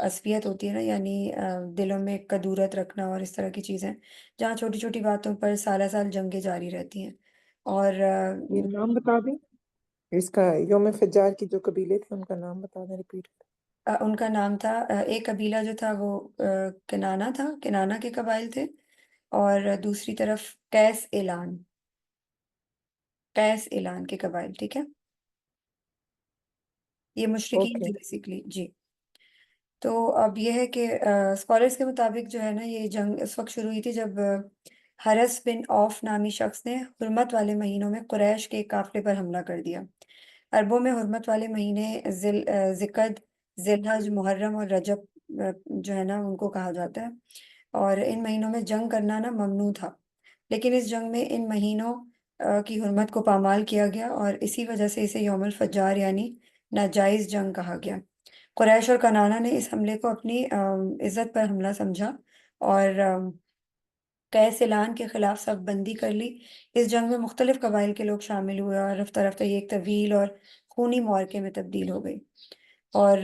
عصبیت ہوتی ہے نا، یعنی دلوں میں کدورت رکھنا اور اس طرح کی چیزیں، جہاں چھوٹی چھوٹی باتوں پر سالہ سال جنگیں جاری رہتی ہیں۔ اور یہ نام بتا دیں اس کا، یوم فجار کی جو قبیلے تھے ان کا نام بتا دیں، ریپیٹ۔ ان کا نام تھا، ایک قبیلہ جو تھا وہ کنانا تھا، کنانا کے قبائل تھے، اور دوسری طرف قیس اعلان، قیس اعلان کے قبائل، ٹھیک ہے، یہ مشرکین اوکے۔ تھے بیسیکلی جی۔ تو اب یہ ہے کہ اسکالرس کے مطابق جو ہے نا، یہ جنگ اس وقت شروع ہوئی تھی جب حرس بن اوف نامی شخص نے حرمت والے مہینوں میں قریش کے ایک قافلے پر حملہ کر دیا۔ عربوں میں حرمت والے مہینے ذی القعدہ، ذی الحج، محرم اور رجب جو ہے نا ان کو کہا جاتا ہے، اور ان مہینوں میں جنگ کرنا نا ممنوع تھا، لیکن اس جنگ میں ان مہینوں کی حرمت کو پامال کیا گیا، اور اسی وجہ سے اسے یوم الفجار یعنی ناجائز جنگ کہا گیا۔ قریش اور کنانہ نے اس حملے کو اپنی عزت پر حملہ سمجھا اور قیس اعلان کے خلاف صف بندی کر لی۔ اس جنگ میں مختلف قبائل کے لوگ شامل ہوئے اور رفتہ رفتہ یہ ایک طویل اور خونی معرکے میں تبدیل ہو گئی۔ اور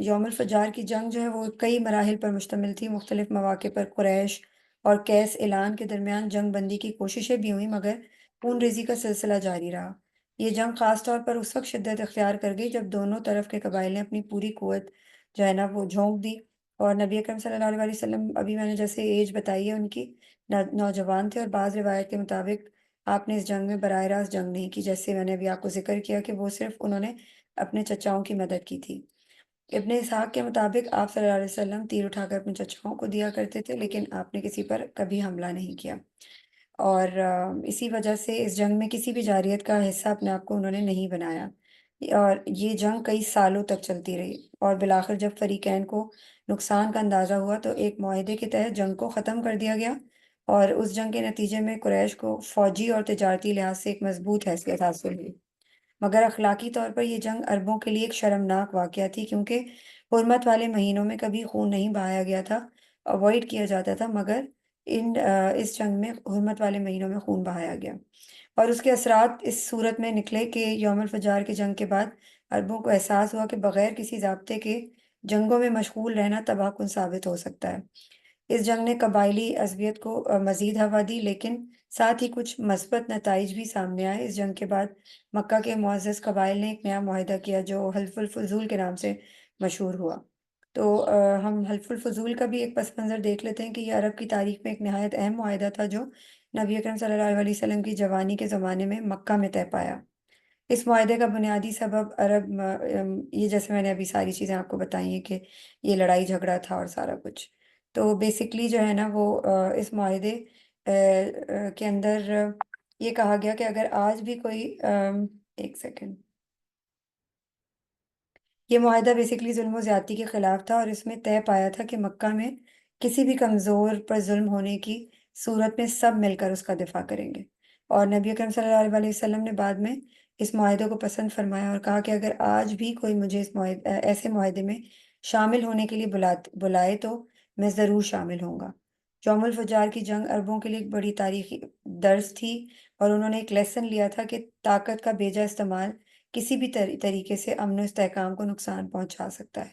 یوم الفجار کی جنگ جو ہے وہ کئی مراحل پر مشتمل تھی، مختلف مواقع پر قریش اور قیس اعلان کے درمیان جنگ بندی کی کوششیں بھی ہوئیں، مگر خون ریزی کا سلسلہ جاری رہا۔ یہ جنگ خاص طور پر اس وقت شدت اختیار کر گئی جب دونوں طرف کے قبائل نے اپنی پوری قوت جو ہے نا وہ جھونک دی، اور نبی اکرم صلی اللہ علیہ وسلم، ابھی میں نے جیسے ایج بتائی ہے ان کی، نوجوان تھے، اور بعض روایت کے مطابق آپ نے اس جنگ میں براہ راست جنگ نہیں کی، جیسے میں نے ابھی آپ کو ذکر کیا کہ وہ صرف انہوں نے اپنے چچاؤں کی مدد کی تھی۔ ابن اسحاق کے مطابق آپ صلی اللہ علیہ وسلم تیر اٹھا کر اپنے چچاؤں کو دیا کرتے تھے، لیکن آپ نے کسی پر کبھی حملہ نہیں کیا، اور اسی وجہ سے اس جنگ میں کسی بھی جارحیت کا حصہ اپنے آپ کو انہوں نے نہیں بنایا، اور یہ جنگ کئی سالوں تک چلتی رہی، اور بالآخر جب فریقین کو نقصان کا اندازہ ہوا تو ایک معاہدے کے تحت جنگ کو ختم کر دیا گیا، اور اس جنگ کے نتیجے میں قریش کو فوجی اور تجارتی لحاظ سے ایک مضبوط حیثیت حاصل ہوئی۔ مگر اخلاقی طور پر یہ جنگ عربوں کے لیے ایک شرمناک واقعہ تھی، کیونکہ حرمت والے مہینوں میں کبھی خون نہیں بہایا گیا تھا، اوائڈ کیا جاتا تھا، مگر اس جنگ میں حرمت والے مہینوں میں خون بہایا گیا، اور اس کے اثرات اس صورت میں نکلے کہ یوم الفجار کی جنگ کے بعد عربوں کو احساس ہوا کہ بغیر کسی ضابطے کے جنگوں میں مشغول رہنا تباہ کن ثابت ہو سکتا ہے۔ اس جنگ نے قبائلی عصبیت کو مزید ہوا دی، لیکن ساتھ ہی کچھ مثبت نتائج بھی سامنے آئے۔ اس جنگ کے بعد مکہ کے معزز قبائل نے ایک نیا معاہدہ کیا جو حلف الفضول کے نام سے مشہور ہوا۔ تو ہم حلف الفضول کا بھی ایک پس منظر دیکھ لیتے ہیں کہ یہ عرب کی تاریخ میں ایک نہایت اہم معاہدہ تھا جو نبی اکرم صلی اللہ علیہ وسلم کی جوانی کے زمانے میں مکہ میں طے پایا۔ اس معاہدے کا بنیادی سبب یہ جیسے میں نے ابھی ساری چیزیں آپ کو بتائی ہیں کہ یہ لڑائی جھگڑا تھا اور سارا کچھ، تو بیسکلی جو ہے نا وہ اس معاہدے کے اندر یہ کہا گیا کہ اگر آج بھی کوئی ایک سیکنڈ، یہ معاہدہ بیسکلی ظلم و زیادتی کے خلاف تھا، اور اس میں طے پایا تھا کہ مکہ میں کسی بھی کمزور پر ظلم ہونے کی صورت میں سب مل کر اس کا دفاع کریں گے، اور نبی اکرم صلی اللہ علیہ وسلم نے بعد میں اس معاہدے کو پسند فرمایا اور کہا کہ اگر آج بھی کوئی مجھے اس ایسے معاہدے میں شامل ہونے کے لیے بلائے تو میں ضرور شامل ہوں گا۔ یوم الفجار کی جنگ عربوں کے لیے ایک بڑی تاریخی درس تھی، اور انہوں نے ایک لیسن لیا تھا کہ طاقت کا بیجا استعمال کسی بھی طریقے سے امن و استحکام کو نقصان پہنچا سکتا ہے۔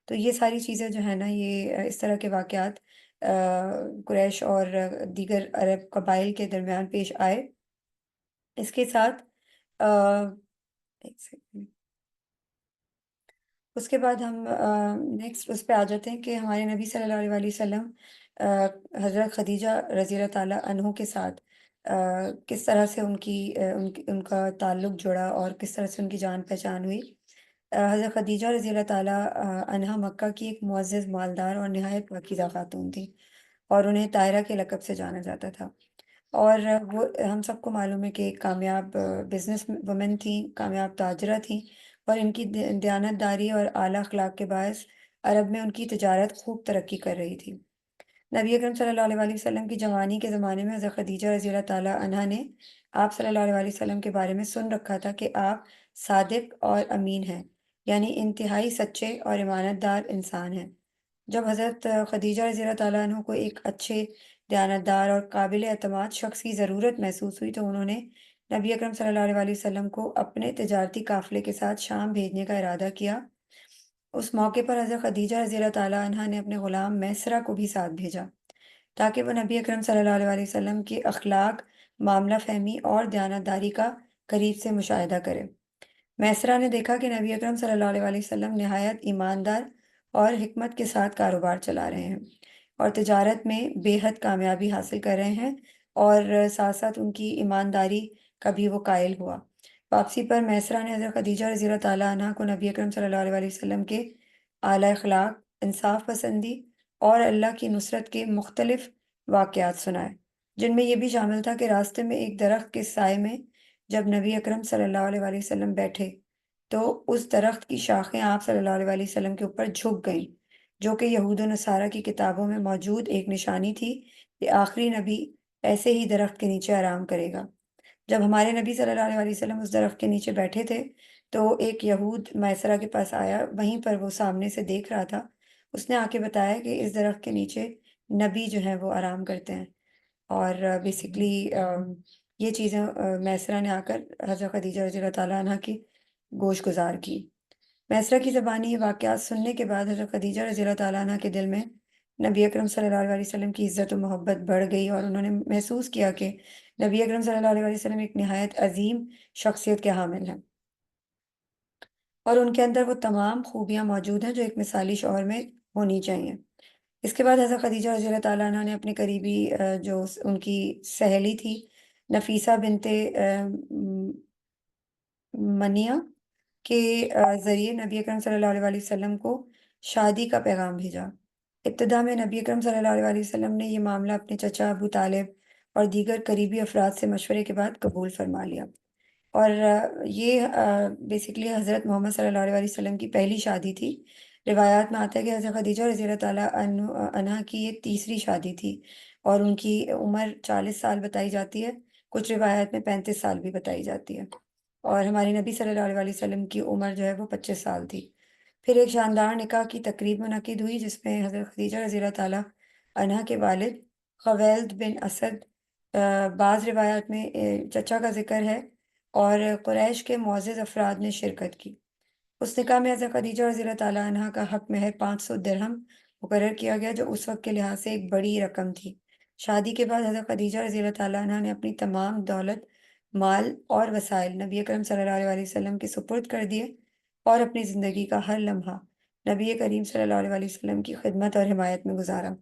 تو یہ ساری چیزیں جو ہے نا، یہ اس طرح کے واقعات قریش اور دیگر عرب قبائل کے درمیان پیش آئے۔ اس کے ساتھ ایک سیکنڈ، اس کے بعد ہم نیکسٹ اس پہ آ جاتے ہیں کہ ہمارے نبی صلی اللہ علیہ وسلم حضرت خدیجہ رضی اللہ تعالیٰ عنہ کے ساتھ کس طرح سے ان کا تعلق جڑا اور کس طرح سے ان کی جان پہچان ہوئی۔ حضرت خدیجہ رضی اللہ تعالیٰ عنہا مکہ کی ایک معزز، مالدار اور نہایت پاکیزہ خاتون تھی، اور انہیں طاہرہ کے لقب سے جانا جاتا تھا، اور وہ ہم سب کو معلوم ہے کہ ایک کامیاب بزنس وومن تھیں، کامیاب تاجرہ تھیں، اور ان کی دیانت داری اور اعلیٰ اخلاق کے باعث عرب میں ان کی تجارت خوب ترقی کر رہی تھی۔ نبی اکرم صلی اللہ علیہ وسلم کی جوانی کے زمانے میں حضرت خدیجہ رضی اللہ تعالیٰ عنہا نے آپ صلی اللہ علیہ وسلم کے بارے میں سن رکھا تھا کہ آپ صادق اور امین ہیں، یعنی انتہائی سچے اور امانت دار انسان ہیں۔ جب حضرت خدیجہ رضی اللہ تعالیٰ عنہ کو ایک اچھے، دیانتدار اور قابل اعتماد شخص کی ضرورت محسوس ہوئی تو انہوں نے نبی اکرم صلی اللہ علیہ وسلم کو اپنے تجارتی قافلے کے ساتھ شام بھیجنے کا ارادہ کیا، اس موقع پر حضرت خدیجہ رضی اللہ تعالیٰ عنہ نے اپنے غلام میسرہ کو بھی ساتھ بھیجا تاکہ وہ نبی اکرم صلی اللہ علیہ وسلم کی اخلاق، معاملہ فہمی اور دیانتداری کا قریب سے مشاہدہ کرے۔ میسرہ نے دیکھا کہ نبی اکرم صلی اللہ علیہ وسلم نہایت ایماندار اور حکمت کے ساتھ کاروبار چلا رہے ہیں اور تجارت میں بے حد کامیابی حاصل کر رہے ہیں، اور ساتھ ساتھ ان کی ایمانداری کا بھی وہ قائل ہوا۔ واپسی پر میسرہ نے حضرت خدیجہ رضی اللہ تعالیٰ عنہ کو نبی اکرم صلی اللہ علیہ وسلم کے اعلیٰ اخلاق، انصاف پسندی اور اللہ کی نصرت کے مختلف واقعات سنائے، جن میں یہ بھی شامل تھا کہ راستے میں ایک درخت کے سائے میں جب نبی اکرم صلی اللہ علیہ وسلم بیٹھے تو اس درخت کی شاخیں آپ صلی اللہ علیہ وسلم کے اوپر جھک گئیں، جو کہ یہود و نصارہ کی کتابوں میں موجود ایک نشانی تھی کہ آخری نبی ایسے ہی درخت کے نیچے آرام کرے گا۔ جب ہمارے نبی صلی اللہ علیہ وسلم اس درخت کے نیچے بیٹھے تھے تو ایک یہود میسرہ کے پاس آیا، وہیں پر وہ سامنے سے دیکھ رہا تھا۔ اس نے آ کے بتایا کہ اس درخت کے نیچے نبی جو ہیں وہ آرام کرتے ہیں، اور بیسیکلی یہ چیزیں میسرہ نے آ کر حضرت خدیجہ رضی اللہ تعالیٰ عنہ کی گوش گزار کی۔ میسرہ کی زبانی یہ واقعات سننے کے بعد حضرت خدیجہ رضی اللہ تعالیٰ عنہ کے دل میں نبی اکرم صلی اللہ علیہ وسلم کی عزت و محبت بڑھ گئی، اور انہوں نے محسوس کیا کہ نبی اکرم صلی اللہ علیہ وسلم ایک نہایت عظیم شخصیت کے حامل ہیں، اور ان کے اندر وہ تمام خوبیاں موجود ہیں جو ایک مثالی شوہر میں ہونی چاہیے۔ اس کے بعد حضرت خدیجہ رضی اللہ تعالیٰ عنہ نے اپنے قریبی ان کی سہیلی تھی نفیسہ بنت منیہ کے ذریعے نبی اکرم صلی اللہ علیہ وسلم کو شادی کا پیغام بھیجا۔ ابتدا میں نبی اکرم صلی اللہ علیہ وسلم نے یہ معاملہ اپنے چچا ابو طالب اور دیگر قریبی افراد سے مشورے کے بعد قبول فرما لیا، اور یہ بیسیکلی حضرت محمد صلی اللہ علیہ وسلم کی پہلی شادی تھی۔ روایات میں آتا ہے کہ حضرت خدیجہ رضی اللہ تعالیٰ عنہ کی یہ تیسری شادی تھی، اور ان کی عمر 40 سال بتائی جاتی ہے، کچھ روایات میں 35 سال بھی بتائی جاتی ہے، اور ہماری نبی صلی اللہ علیہ وسلم کی عمر جو ہے وہ 25 سال تھی۔ پھر ایک شاندار نکاح کی تقریب منعقد ہوئی جس میں حضرت خدیجہ رضی اللہ تعالیٰ عنہ کے والد خویلد بن اسد، بعض روایات میں چچا کا ذکر ہے، اور قریش کے معزز افراد نے شرکت کی۔ اس نکاح میں حضرت خدیجہ رضی اللہ تعالیٰ عنہ کا حق مہر 500 درہم مقرر کیا گیا، جو اس وقت کے لحاظ سے ایک بڑی رقم تھی۔ شادی کے بعد حضرت خدیجہ رضی اللہ تعالیٰ عنہ نے اپنی تمام دولت، مال اور وسائل نبی اکرم صلی اللہ علیہ وسلم کے سپرد کر دیے، اور اپنی زندگی کا ہر لمحہ نبی کریم صلی اللہ علیہ وسلم کی خدمت اور حمایت میں گزارا۔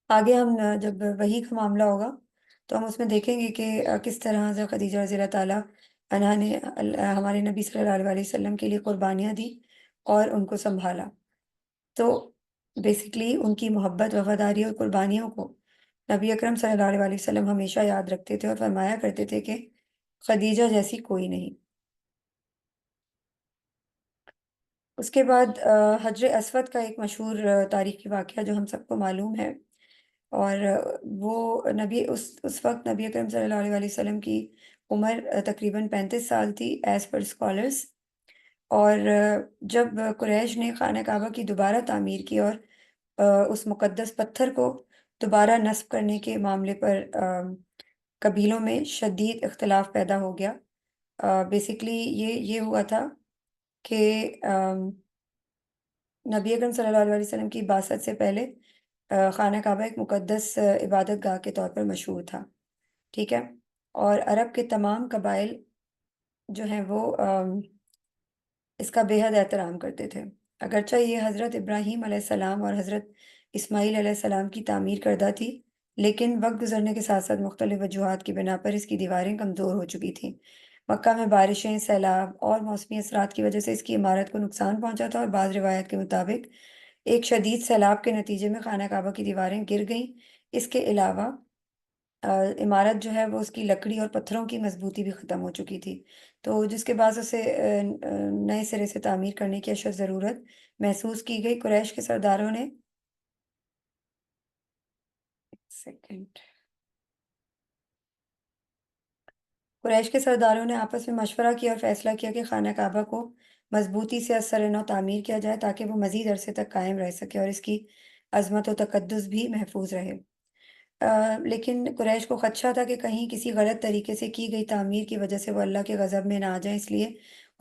آگے ہم جب وحی کا معاملہ ہوگا تو ہم اس میں دیکھیں گے کہ کس طرح حضرت خدیجہ رضی اللہ تعالیٰ عنہا نے ہمارے نبی صلی اللہ علیہ وسلم کے لیے قربانیاں دی اور ان کو سنبھالا۔ تو بیسیکلی ان کی محبت، وفاداری اور قربانیوں کو نبی اکرم صلی اللہ علیہ وسلم ہمیشہ یاد رکھتے تھے اور فرمایا کرتے تھے کہ خدیجہ جیسی کوئی نہیں۔ اس کے بعد حجر اسود کا ایک مشہور تاریخی واقعہ جو ہم سب کو معلوم ہے، اور وہ اس وقت نبی اکرم صلی اللہ علیہ وسلم کی عمر تقریباً 35 سال تھی ایز پر اسکالرس، اور جب قریش نے خانہ کعبہ کی دوبارہ تعمیر کی اور اس مقدس پتھر کو دوبارہ نصب کرنے کے معاملے پر قبیلوں میں شدید اختلاف پیدا ہو گیا۔ بیسیکلی یہ ہوا تھا کہ نبی اکرم صلی اللہ علیہ وسلم کی بعثت سے پہلے خانہ کعبہ ایک مقدس عبادت گاہ کے طور پر مشہور تھا، ٹھیک ہے، اور عرب کے تمام قبائل جو ہیں وہ اس کا بے حد احترام کرتے تھے۔ اگرچہ یہ حضرت ابراہیم علیہ السلام اور حضرت اسماعیل علیہ السلام کی تعمیر کردہ تھی، لیکن وقت گزرنے کے ساتھ ساتھ مختلف وجوہات کی بنا پر اس کی دیواریں کمزور ہو چکی تھیں۔ مکہ میں بارشیں، سیلاب اور موسمی اثرات کی وجہ سے اس کی عمارت کو نقصان پہنچا تھا، اور بعض روایات کے مطابق ایک شدید سیلاب کے نتیجے میں خانہ کعبہ کی دیواریں گر گئیں۔ اس کے علاوہ عمارت جو ہے وہ اس کی لکڑی اور پتھروں کی مضبوطی بھی ختم ہو چکی تھی، تو جس کے بعد اسے نئے سرے سے تعمیر کرنے کی اشد ضرورت محسوس کی گئی۔ قریش کے سرداروں نے سیکنڈ قریش کے سرداروں نے آپس میں مشورہ کیا اور فیصلہ کیا کہ خانہ کعبہ کو مضبوطی سے از سر نو تعمیر کیا جائے تاکہ وہ مزید عرصے تک قائم رہ سکے اور اس کی عظمت و تقدس بھی محفوظ رہے۔ لیکن قریش کو خدشہ تھا کہ کہیں کسی غلط طریقے سے کی گئی تعمیر کی وجہ سے وہ اللہ کے غضب میں نہ آ جائیں، اس لیے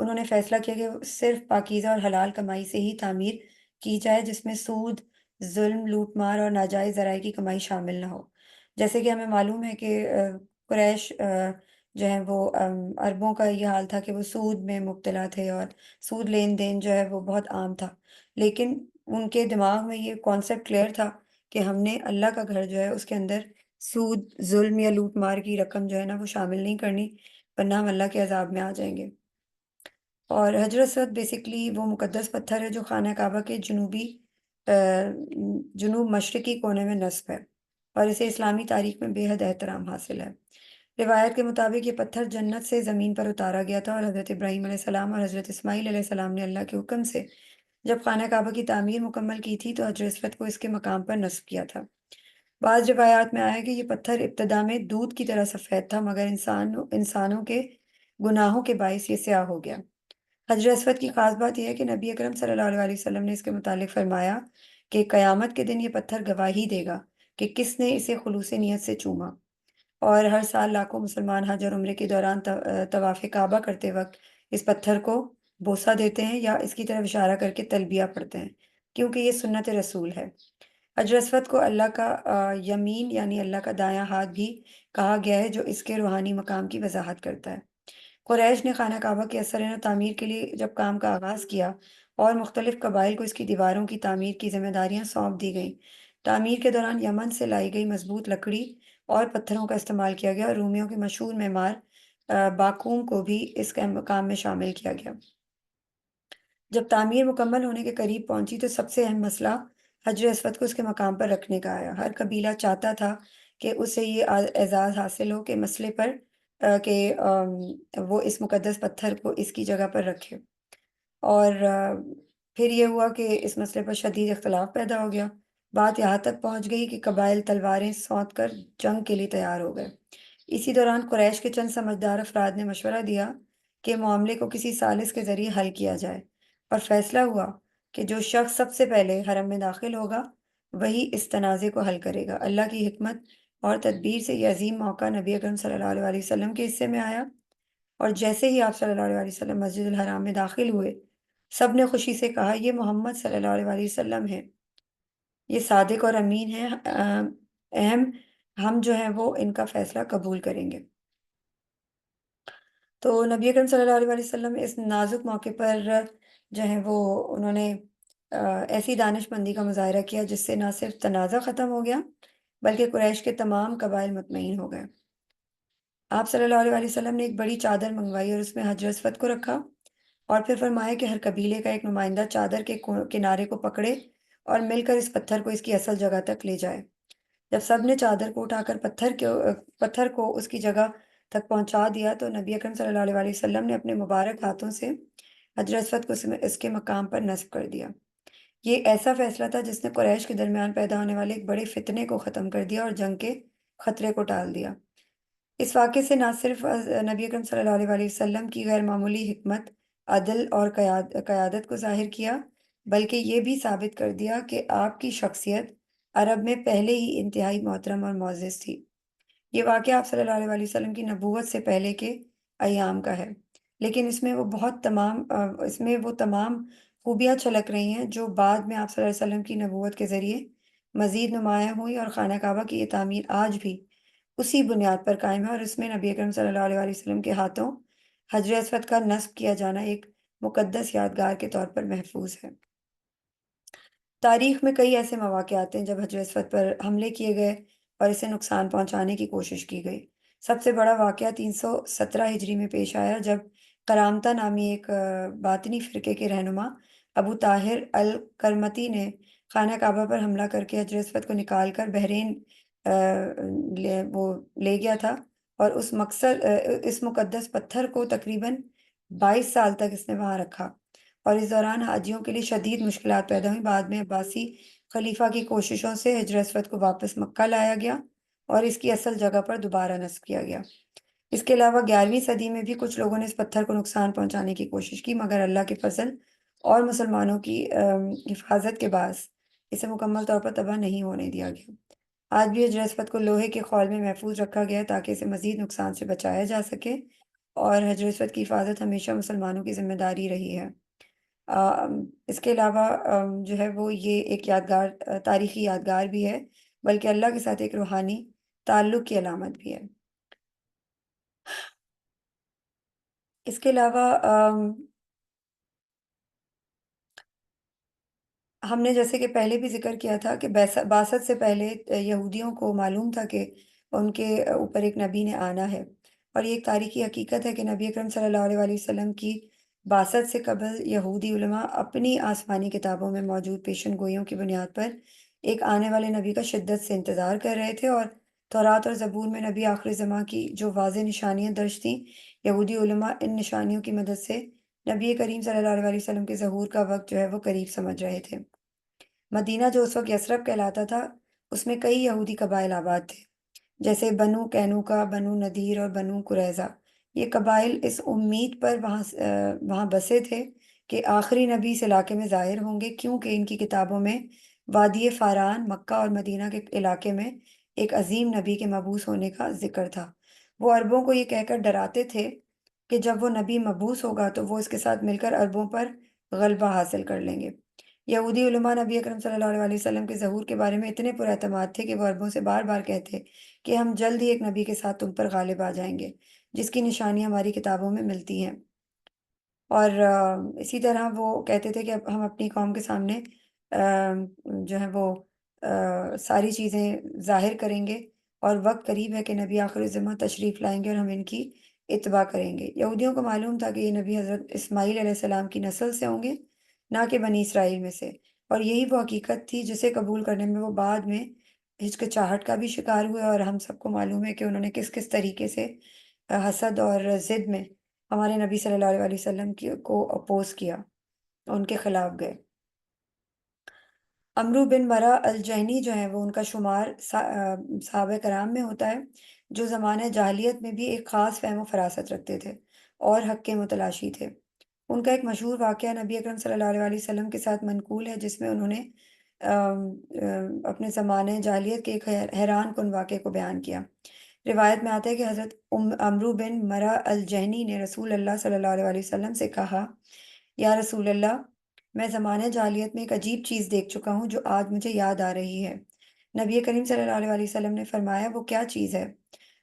انہوں نے فیصلہ کیا کہ صرف پاکیزہ اور حلال کمائی سے ہی تعمیر کی جائے، جس میں سود، ظلم، لوٹ مار اور ناجائز ذرائع کی کمائی شامل نہ ہو۔ جیسے کہ ہمیں معلوم ہے کہ قریش جو ہے وہ عربوں کا یہ حال تھا کہ وہ سود میں مبتلا تھے، اور سود لین دین جو ہے وہ بہت عام تھا، لیکن ان کے دماغ میں یہ کانسیپٹ کلیئر تھا کہ ہم نے اللہ کا گھر جو ہے اس کے اندر سود، ظلم یا لوٹ مار کی رقم جو ہے نا وہ شامل نہیں کرنی، ورنہ ہم اللہ کے عذاب میں آ جائیں گے۔ اور حجر اسود بیسکلی وہ مقدس پتھر ہے جو خانہ کعبہ کے جنوب مشرقی کونے میں نصب ہے، اور اسے اسلامی تاریخ میں بے حد احترام حاصل ہے۔ روایت کے مطابق یہ پتھر جنت سے زمین پر اتارا گیا تھا، اور حضرت ابراہیم علیہ السلام اور حضرت اسماعیل علیہ السلام نے اللہ کے حکم سے جب خانہ کعبہ کی تعمیر مکمل کی تھی تو حجر اسود کو اس کے مقام پر نصب کیا تھا۔ بعض روایات میں آیا ہے کہ یہ پتھر ابتدا میں دودھ کی طرح سفید تھا، مگر انسانوں کے گناہوں کے باعث یہ سیاہ ہو گیا۔ حجر اسود کی خاص بات یہ ہے کہ نبی اکرم صلی اللہ علیہ وسلم نے اس کے متعلق فرمایا کہ قیامت کے دن یہ پتھر گواہی دے گا کہ کس نے اسے خلوص نیت سے چوما، اور ہر سال لاکھوں مسلمان حج اور عمرے کے دوران طواف کعبہ کرتے وقت اس پتھر کو بوسہ دیتے ہیں یا اس کی طرف اشارہ کر کے تلبیہ پڑھتے ہیں، کیونکہ یہ سنت رسول ہے۔ حجر اسود کو اللہ کا یمین یعنی اللہ کا دایاں ہاتھ بھی کہا گیا ہے، جو اس کے روحانی مقام کی وضاحت کرتا ہے۔ قریش نے خانہ کعبہ کی اثر تعمیر کے لیے جب کام کا آغاز کیا اور مختلف قبائل کو اس کی دیواروں کی تعمیر کی ذمہ داریاں سونپ دی گئیں، تعمیر کے دوران یمن سے لائی گئی مضبوط لکڑی اور پتھروں کا استعمال کیا گیا، اور رومیوں کے مشہور معمار باقوم کو بھی اس کام میں شامل کیا گیا۔ جب تعمیر مکمل ہونے کے قریب پہنچی تو سب سے اہم مسئلہ حجر اسود کو اس کے مقام پر رکھنے کا آیا۔ ہر قبیلہ چاہتا تھا کہ اسے یہ اعزاز حاصل ہو کہ مسئلے پر کہ وہ اس مقدس پتھر کو اس کی جگہ پر رکھے، اور پھر یہ ہوا کہ اس مسئلے پر شدید اختلاف پیدا ہو گیا۔ بات یہاں تک پہنچ گئی کہ قبائل تلواریں سونت کر جنگ کے لیے تیار ہو گئے۔ اسی دوران قریش کے چند سمجھدار افراد نے مشورہ دیا کہ معاملے کو کسی ثالث کے ذریعے حل کیا جائے، اور فیصلہ ہوا کہ جو شخص سب سے پہلے حرم میں داخل ہوگا وہی اس تنازع کو حل کرے گا۔ اللہ کی حکمت اور تدبیر سے یہ عظیم موقع نبی اکرم صلی اللہ علیہ وسلم کے حصے میں آیا، اور جیسے ہی آپ صلی اللہ علیہ وسلم مسجد الحرام میں داخل ہوئے، سب نے خوشی سے کہا، یہ محمد صلی اللہ علیہ وسلم ہے، یہ صادق اور امین ہے، اہم ہم جو ہیں وہ ان کا فیصلہ قبول کریں گے۔ تو نبی اکرم صلی اللہ علیہ وسلم اس نازک موقع پر جو ہے وہ انہوں نے ایسی دانش مندی کا مظاہرہ کیا جس سے نہ صرف تنازع ختم ہو گیا بلکہ قریش کے تمام قبائل مطمئن ہو گئے۔ آپ صلی اللہ علیہ وسلم نے ایک بڑی چادر منگوائی اور اس میں حجر اسود کو رکھا، اور پھر فرمایا کہ ہر قبیلے کا ایک نمائندہ چادر کے کنارے کو پکڑے اور مل کر اس پتھر کو اس کی اصل جگہ تک لے جائے۔ جب سب نے چادر کو اٹھا کر پتھر کو اس کی جگہ تک پہنچا دیا تو نبی اکرم صلی اللہ علیہ وسلم نے اپنے مبارک ہاتھوں سے حجر اسود کو اس کے مقام پر نصب کر دیا۔ یہ ایسا فیصلہ تھا جس نے قریش کے درمیان پیدا ہونے والے ایک بڑے فتنے کو ختم کر دیا اور جنگ کے خطرے کو ٹال دیا۔ اس واقعے سے نہ صرف نبی اکرم صلی اللہ علیہ وسلم کی غیر معمولی حکمت، عدل اور قیادت کو ظاہر کیا، بلکہ یہ بھی ثابت کر دیا کہ آپ کی شخصیت عرب میں پہلے ہی انتہائی محترم اور معزز تھی۔ یہ واقعہ آپ صلی اللہ علیہ وسلم کی نبوت سے پہلے کے ایام کا ہے، لیکن اس میں وہ تمام خوبیاں چھلک رہی ہیں جو بعد میں آپ صلی اللہ علیہ وسلم کی نبوت کے ذریعے مزید نمایاں ہوئی، اور خانہ کعبہ کی یہ تعمیر آج بھی اسی بنیاد پر قائم ہے، اور اس میں نبی اکرم صلی اللہ علیہ وسلم کے ہاتھوں حجر اسود کا نصب کیا جانا ایک مقدس یادگار کے طور پر محفوظ ہے۔ تاریخ میں کئی ایسے مواقع آتے ہیں جب حجر اسود پر حملے کیے گئے اور اسے نقصان پہنچانے کی کوشش کی گئی۔ سب سے بڑا واقعہ 317 ہجری میں پیش آیا جب کرامتہ نامی ایک باطنی فرقے کے رہنما ابو طاہر الکرمتی نے خانہ کعبہ پر حملہ کر کے حجر اسود کو نکال کر بحرین وہ لے گیا تھا، اور اس مقدس پتھر کو تقریباً 22 سال تک اس نے وہاں رکھا، اور اس دوران حاجیوں کے لیے شدید مشکلات پیدا ہوئیں۔ بعد میں عباسی خلیفہ کی کوششوں سے حجر اسود کو واپس مکہ لایا گیا اور اس کی اصل جگہ پر دوبارہ نصب کیا گیا۔ اس کے علاوہ 11ویں صدی میں بھی کچھ لوگوں نے اس پتھر کو نقصان پہنچانے کی کوشش کی، مگر اللہ کے فضل اور مسلمانوں کی حفاظت کے باعث اسے مکمل طور پر تباہ نہیں ہونے دیا گیا۔ آج بھی حجر اسود کو لوہے کے خول میں محفوظ رکھا گیا ہے تاکہ اسے مزید نقصان سے بچایا جا سکے، اور حجر اسود کی حفاظت ہمیشہ مسلمانوں کی ذمہ داری رہی ہے۔ اس کے علاوہ جو ہے وہ یہ ایک یادگار تاریخی یادگار بھی ہے، بلکہ اللہ کے ساتھ ایک روحانی تعلق کی علامت بھی ہے۔ اس کے علاوہ ہم نے جیسے کہ پہلے بھی ذکر کیا تھا کہ بعثت سے پہلے یہودیوں کو معلوم تھا کہ ان کے اوپر ایک نبی نے آنا ہے، اور یہ ایک تاریخی حقیقت ہے کہ نبی اکرم صلی اللہ علیہ وآلہ وسلم کی بعثت سے قبل یہودی علماء اپنی آسمانی کتابوں میں موجود پیشن گوئیوں کی بنیاد پر ایک آنے والے نبی کا شدت سے انتظار کر رہے تھے، اور تورات اور زبور میں نبی آخر زماں کی جو واضح نشانیاں درج تھیں، یہودی علماء ان نشانیوں کی مدد سے نبی کریم صلی اللہ علیہ وآلہ وسلم کے ظہور کا وقت جو ہے وہ قریب سمجھ رہے تھے۔ مدینہ جو اس وقت یثرب کہلاتا تھا، اس میں کئی یہودی قبائل آباد تھے، جیسے بنو کینوکا، بنو نذیر اور بنو قریظہ۔ یہ قبائل اس امید پر وہاں بسے تھے کہ آخری نبی اس علاقے میں ظاہر ہوں گے، کیونکہ ان کی کتابوں میں وادی فاران، مکہ اور مدینہ کے علاقے میں ایک عظیم نبی کے مبعوث ہونے کا ذکر تھا۔ وہ عربوں کو یہ کہہ کر ڈراتے تھے کہ جب وہ نبی مبعوث ہوگا تو وہ اس کے ساتھ مل کر عربوں پر غلبہ حاصل کر لیں گے۔ یہودی علماء نبی اکرم صلی اللہ علیہ وسلم کے ظہور کے بارے میں اتنے پر اعتماد تھے کہ وہ عربوں سے بار بار کہتے کہ ہم جلد ہی ایک نبی کے ساتھ تم پر غالب آ جائیں گے، جس کی نشانیاں ہماری کتابوں میں ملتی ہیں۔ اور اسی طرح وہ کہتے تھے کہ اب ہم اپنی قوم کے سامنے جو ہے وہ ساری چیزیں ظاہر کریں گے، اور وقت قریب ہے کہ نبی آخر الزماں تشریف لائیں گے اور ہم ان کی اتباع کریں گے۔ یہودیوں کو معلوم تھا کہ یہ نبی حضرت اسماعیل علیہ السلام کی نسل سے ہوں گے، نہ کہ بنی اسرائیل میں سے، اور یہی وہ حقیقت تھی جسے قبول کرنے میں وہ بعد میں ہچکچاہٹ کا بھی شکار ہوئے، اور ہم سب کو معلوم ہے کہ انہوں نے کس کس طریقے سے حسد اور ضد میں ہمارے نبی صلی اللہ علیہ وسلم کو اپوز کیا، ان کے خلاف گئے۔ عمرو بن مرہ الجہنی جو ہیں وہ ان کا شمار صحابہ کرام میں ہوتا ہے، جو زمانہ جاہلیت میں بھی ایک خاص فہم و فراست رکھتے تھے اور حق کے متلاشی تھے۔ ان کا ایک مشہور واقعہ نبی اکرم صلی اللہ علیہ وسلم کے ساتھ منقول ہے، جس میں انہوں نے اپنے زمانہ جاہلیت کے ایک حیران کن واقعے کو بیان کیا۔ روایت میں آتا ہے کہ حضرت عمرو بن مرہ الجہنی نے رسول اللہ صلی اللہ علیہ وسلم سے کہا، یا رسول اللہ، میں زمانہ جاہلیت میں ایک عجیب چیز دیکھ چکا ہوں جو آج مجھے یاد آ رہی ہے۔ نبی کریم صلی اللہ علیہ وسلم نے فرمایا، وہ کیا چیز ہے؟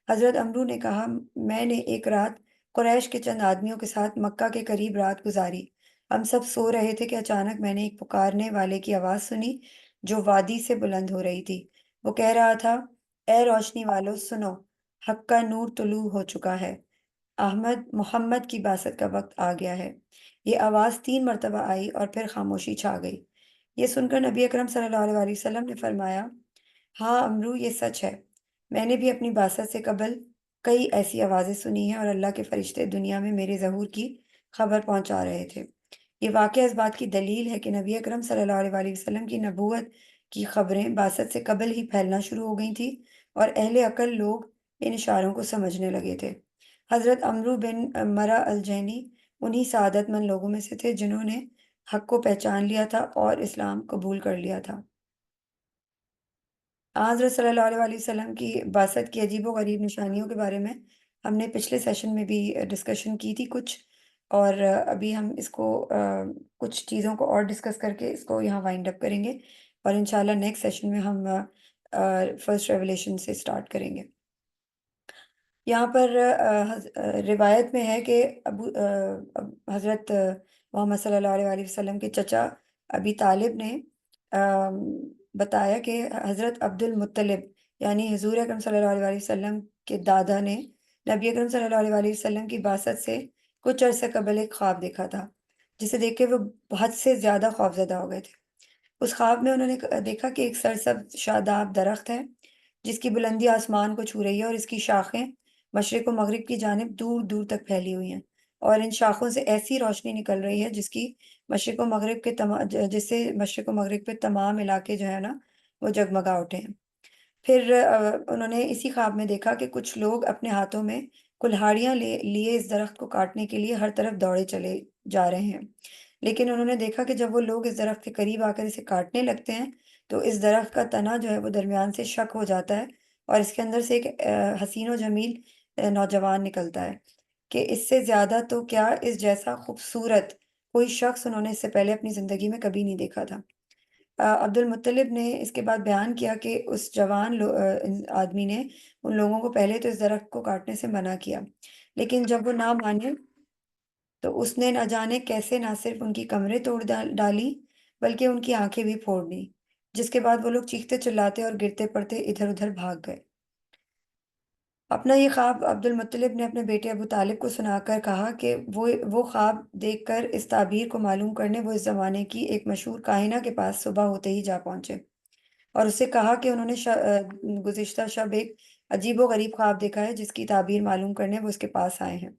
حضرت عمرو نے کہا، میں نے ایک رات قریش کے چند آدمیوں کے ساتھ مکہ کے قریب رات گزاری۔ ہم سب سو رہے تھے کہ اچانک میں نے ایک پکارنے والے کی آواز سنی جو وادی سے بلند ہو رہی تھی۔ وہ کہہ رہا تھا، اے روشنی والو سنو، حق کا نور طلوع ہو چکا ہے، محمد کی بعثت کا وقت آ گیا ہے۔ یہ آواز 3 مرتبہ آئی اور پھر خاموشی چھا گئی۔ یہ سن کر نبی اکرم صلی اللہ علیہ وسلم نے فرمایا، ہاں عمرو، یہ سچ ہے، میں نے بھی اپنی بعثت سے قبل کئی ایسی آوازیں سنی ہیں، اور اللہ کے فرشتے دنیا میں میرے ظہور کی خبر پہنچا رہے تھے۔ یہ واقعہ اس بات کی دلیل ہے کہ نبی اکرم صلی اللہ علیہ وآلہ وسلم کی نبوت کی خبریں بعثت سے قبل ہی پھیلنا شروع ہو گئی تھیں، اور اہل عقل لوگ ان اشاروں کو سمجھنے لگے تھے۔ حضرت عمرو بن مرہ الجینی انہی سعادت مند لوگوں میں سے تھے جنہوں نے حق کو پہچان لیا تھا اور اسلام قبول کر لیا تھا۔ حضرت صلی اللہ علیہ وآلہ وسلم کی بعثت کی عجیب و غریب نشانیوں کے بارے میں ہم نے پچھلے سیشن میں بھی ڈسکشن کی تھی کچھ، اور ابھی ہم اس کو کچھ چیزوں کو اور ڈسکس کر کے اس کو یہاں وائنڈ اپ کریں گے، اور انشاءاللہ نیکسٹ سیشن میں ہم فرسٹ ریولیشن سے سٹارٹ کریں گے۔ یہاں پر روایت میں ہے کہ حضرت محمد صلی اللہ علیہ وآلہ وسلم کے چچا ابی طالب نے آم، بتایا کہ حضرت عبد المطلب یعنی حضور اکرم صلی اللہ علیہ وآلہ وسلم کے دادا نے نبی اکرم صلی اللہ علیہ وآلہ وسلم کی بعثت سے کچھ عرصے قبل ایک خواب دیکھا تھا، جسے دیکھ کے وہ بہت سے زیادہ خوفزدہ ہو گئے تھے۔ اس خواب میں انہوں نے دیکھا کہ ایک سرسبز شاداب درخت ہے، جس کی بلندی آسمان کو چھو رہی ہے، اور اس کی شاخیں مشرق و مغرب کی جانب دور دور تک پھیلی ہوئی ہیں، اور ان شاخوں سے ایسی روشنی نکل رہی ہے جس سے مشرق و مغرب کے تمام علاقے جو ہے نا وہ جگمگا اٹھے ہیں۔ پھر انہوں نے اسی خواب میں دیکھا کہ کچھ لوگ اپنے ہاتھوں میں کلہاڑیاں لیے اس درخت کو کاٹنے کے لیے ہر طرف دوڑے چلے جا رہے ہیں، لیکن انہوں نے دیکھا کہ جب وہ لوگ اس درخت کے قریب آ کر اسے کاٹنے لگتے ہیں تو اس درخت کا تنا جو ہے وہ درمیان سے شق ہو جاتا ہے، اور اس کے اندر سے ایک حسین و جمیل نوجوان نکلتا ہے۔ کہ اس سے زیادہ تو کیا اس جیسا خوبصورت کوئی شخص انہوں نے اس سے پہلے اپنی زندگی میں کبھی نہیں دیکھا تھا۔ عبد المطلب نے اس کے بعد بیان کیا کہ اس جوان آدمی نے ان لوگوں کو پہلے تو اس درخت کو کاٹنے سے منع کیا، لیکن جب وہ نہ مانے تو اس نے نہ جانے کیسے نہ صرف ان کی کمریں توڑ ڈالی بلکہ ان کی آنکھیں بھی پھوڑ دی، جس کے بعد وہ لوگ چیختے چلاتے اور گرتے پڑتے ادھر ادھر بھاگ گئے۔ اپنا یہ خواب عبد المطلب نے اپنے بیٹے ابو طالب کو سنا کر کہا کہ وہ خواب دیکھ کر اس تعبیر کو معلوم کرنے وہ اس زمانے کی ایک مشہور کاہنہ کے پاس صبح ہوتے ہی جا پہنچے اور اس سے کہا کہ انہوں نے گزشتہ شب ایک عجیب و غریب خواب دیکھا ہے جس کی تعبیر معلوم کرنے وہ اس کے پاس آئے ہیں۔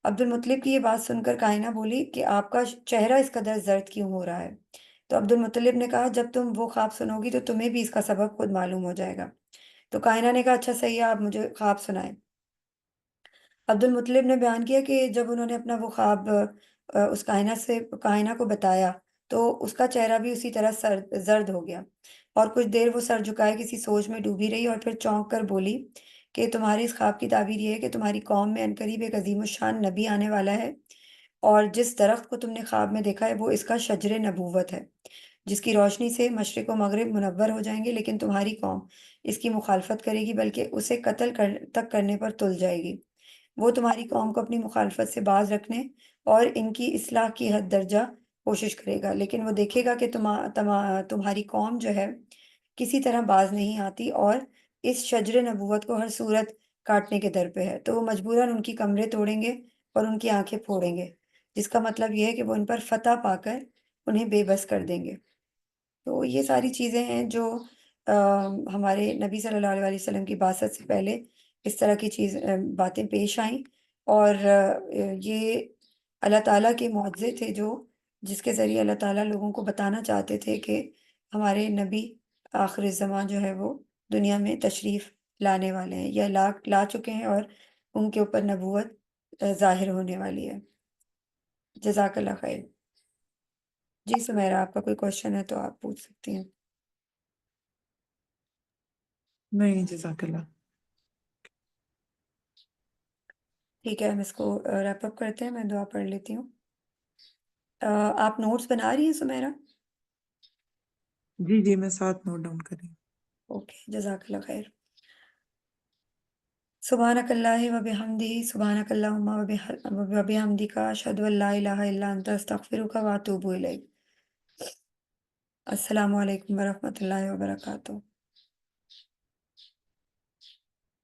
عبد المطلب کی یہ بات سن کر کائنہ بولی کہ آپ کا چہرہ اس قدر زرد کیوں ہو رہا ہے؟ تو عبد المطلب نے کہا جب تم وہ خواب سنو گی تو تمہیں بھی اس کا سبب خود معلوم ہو جائے گا۔ تو کائنہ نے کہا اچھا صحیح ہے، آپ مجھے خواب سنائیں۔ عبد المطلب نے بیان کیا کہ جب انہوں نے اپنا وہ خواب اس کائنہ کو بتایا تو اس کا چہرہ بھی اسی طرح زرد ہو گیا اور کچھ دیر وہ سر جھکائے کسی سوچ میں ڈوبی رہی اور پھر چونک کر بولی کہ تمہاری اس خواب کی تعبیر یہ ہے کہ تمہاری قوم میں عنقریب ایک عظیم الشان نبی آنے والا ہے اور جس درخت کو تم نے خواب میں دیکھا ہے وہ اس کا شجر نبوت ہے جس کی روشنی سے مشرق و مغرب منور ہو جائیں گے، لیکن تمہاری قوم اس کی مخالفت کرے گی بلکہ اسے تک کرنے پر تل جائے گی۔ وہ تمہاری قوم کو اپنی مخالفت سے باز رکھنے اور ان کی اصلاح کی حد درجہ کوشش کرے گا، لیکن وہ دیکھے گا کہ تمہاری قوم جو ہے کسی طرح باز نہیں آتی اور اس شجر نبوت کو ہر صورت کاٹنے کے در پہ ہے، تو وہ مجبوراً ان کی کمریں توڑیں گے اور ان کی آنکھیں پھوڑیں گے، جس کا مطلب یہ ہے کہ وہ ان پر فتح پا کر انہیں بے بس کر دیں گے۔ تو یہ ساری چیزیں ہیں جو ہمارے نبی صلی اللہ علیہ وسلم کی بعثت سے پہلے اس طرح کی باتیں پیش آئیں اور یہ اللہ تعالیٰ کے معجزے تھے جو جس کے ذریعے اللہ تعالیٰ لوگوں کو بتانا چاہتے تھے کہ ہمارے نبی آخر الزمان جو ہے وہ دنیا میں تشریف لانے والے ہیں یا لا چکے ہیں اور ان کے اوپر نبوت ظاہر ہونے والی ہے۔ جزاک اللہ خیر۔ جی سمیرا، آپ کا کوئی کوشچن ہے تو آپ پوچھ سکتی ہیں۔ نہیں، جزاک اللہ۔ ٹھیک ہے، ہم اس کو ریپ اپ کرتے ہیں، میں دعا پڑھ لیتی ہوں۔ آپ نوٹس بنا رہی ہیں سمیرا؟ جی جی، میں ساتھ نوٹ ڈاؤن کر رہی ہوں۔ اوکے، جزاک اللہ خیر۔ سبحانک اللہ و بحمدہ، سبحانک اللہم و بحمدک، اشہد ان لا الہ الا انت، استغفرک و اتوب الیک۔ السلام علیکم ورحمۃ اللہ وبرکاتہ۔